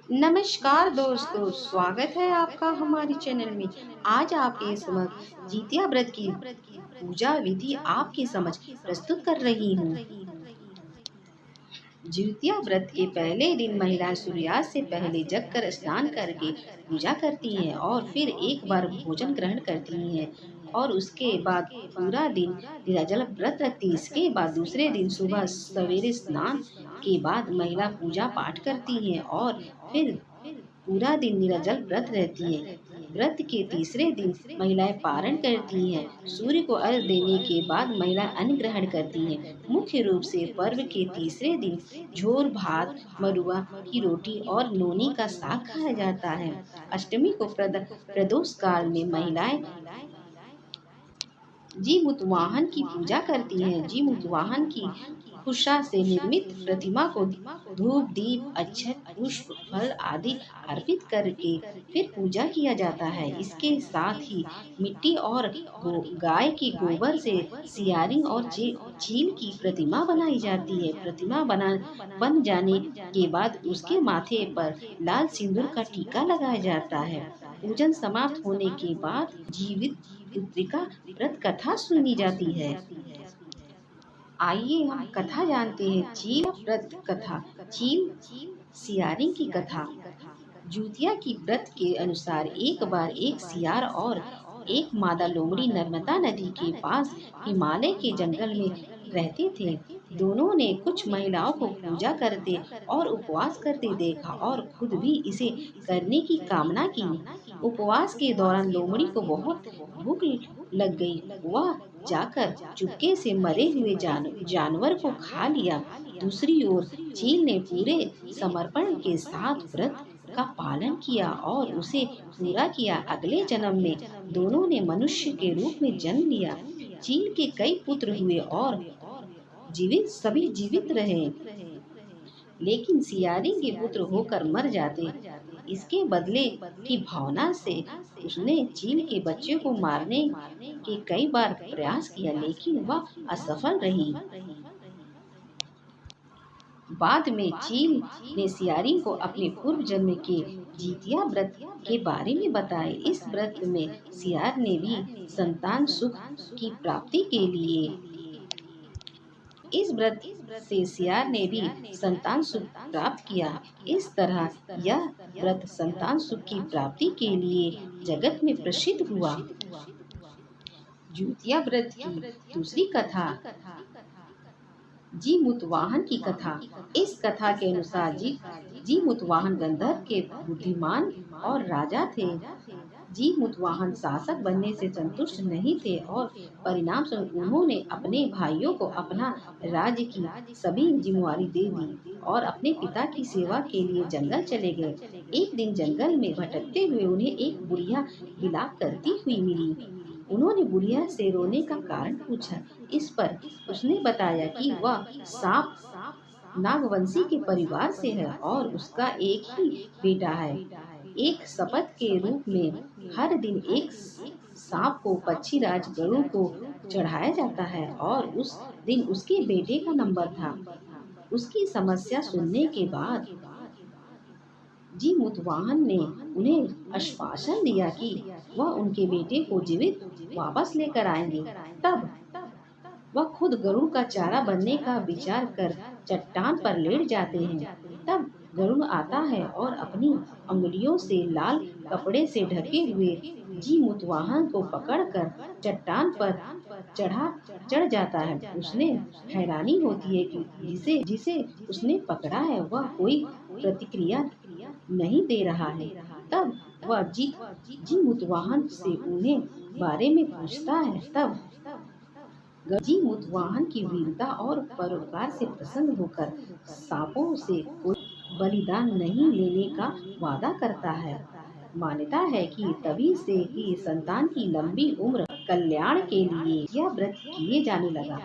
नमस्कार दोस्तों, स्वागत है आपका हमारे चैनल में। आज आपके समक्ष जितिया व्रत की पूजा विधि आपके समझ प्रस्तुत कर रही हूँ। जितिया व्रत के पहले दिन महिलाएं सूर्यास्त से पहले जगकर स्नान करके पूजा करती हैं और फिर एक बार भोजन ग्रहण करती हैं और उसके बाद पूरा दिन निर्जल व्रत रखती। इसके बाद दूसरे दिन सुबह सवेरे स्नान के बाद महिला पूजा पाठ करती हैं और फिर पूरा दिन निर्जल व्रत रहती है। व्रत के तीसरे दिन महिलाएं पारण करती हैं। सूर्य को अर्घ्य देने के बाद महिलाएं अन्न ग्रहण करती हैं। मुख्य रूप से पर्व के तीसरे दिन झोर भात, मरुआ की रोटी और नोनी का साग खाया जाता है। अष्टमी को प्रदोष काल में महिलाएं जीमूतवाहन की पूजा करती हैं। जीमूतवाहन की कुशा से निर्मित प्रतिमा को धूप, दीप, अक्षत, पुष्प, फल आदि अर्पित करके फिर पूजा किया जाता है। इसके साथ ही मिट्टी और गाय की गोबर से सियारी और चील की प्रतिमा बनाई जाती है। प्रतिमा बन जाने के बाद उसके माथे पर लाल सिंदूर का टीका लगाया जाता है। पूजन समाप्त होने के बाद जीवित पुत्रिका व्रत कथा सुनी जाती है। आइए हम कथा जानते हैं। चील व्रत कथा। चील सियारी की कथा। जितिया की व्रत के अनुसार एक बार एक सियार और एक मादा लोमड़ी नर्मदा नदी के पास हिमालय के जंगल में रहते थे। दोनों ने कुछ महिलाओं को पूजा करते और उपवास करते देखा और खुद भी इसे करने की कामना की। उपवास के दौरान लोमड़ी को बहुत भूख लग गई। वह जाकर चुपके से मरे हुए जानवर को खा लिया। दूसरी ओर चील ने पूरे समर्पण के साथ व्रत का पालन किया और उसे पूरा किया। अगले जन्म में दोनों ने मनुष्य के रूप में जन्म लिया। चील के कई पुत्र हुए और सभी जीवित रहे, लेकिन सियारी के पुत्र होकर मर जाते। इसके बदले की भावना से उसने चील के बच्चे को मारने के कई बार प्रयास किया, लेकिन वह असफल रही। बाद में चील ने सियारी को अपने पूर्व जन्म के जितिया व्रत के बारे में बताया। इस व्रत में सियार ने भी संतान सुख की प्राप्ति के लिए इस व्रत से सियार ने भी संतान सुख प्राप्त किया। इस तरह यह व्रत संतान सुख की प्राप्ति के लिए जगत में प्रसिद्ध हुआ। जितिया व्रत की दूसरी कथा, जीमूतवाहन की कथा। इस कथा के अनुसार जीमूतवाहन गंधर्व के बुद्धिमान और राजा थे। जीमूतवाहन शासक बनने से संतुष्ट नहीं थे और परिणाम स्वरूप उन्होंने अपने भाइयों को अपना राज्य की सभी जिम्मेदारी दे दी और अपने पिता की सेवा के लिए जंगल चले गए। एक दिन जंगल में भटकते हुए उन्हें एक बुढ़िया विलाप करती हुई मिली। उन्होंने बुढ़िया से रोने का कारण पूछा। इस पर उसने बताया कि वह सांप नागवंशी के परिवार से है और उसका एक ही बेटा है। एक शपथ के रूप में हर दिन एक सांप को पक्षीराज गरुड़ को चढ़ाया जाता है और उस दिन उसके बेटे का नंबर था। उसकी समस्या सुनने के बाद जीमूतवाहन ने उन्हें आश्वासन दिया कि वह उनके बेटे को जीवित वापस लेकर आएंगे। तब वह खुद गरुड़ का चारा बनने का विचार कर चट्टान पर लेट जाते हैं। तब गरुड़ आता है और अपनी अंगुलियों से लाल कपड़े से ढके हुए जीमूतवाहन को पकड़कर चट्टान पर चढ़ जाता है। उसने हैरानी होती है कि जिसे उसने पकड़ा है वह कोई प्रतिक्रिया नहीं दे रहा है। तब वह जीमूतवाहन से उन्हें बारे में पूछता है। तब जीमूतवाहन की वीरता और परोपकार से प्रसन्न होकर सांपों से कोई बलिदान नहीं लेने का वादा करता है। मान्यता है कि तभी से ही संतान की लंबी उम्र कल्याण के लिए यह व्रत किए जाने लगा।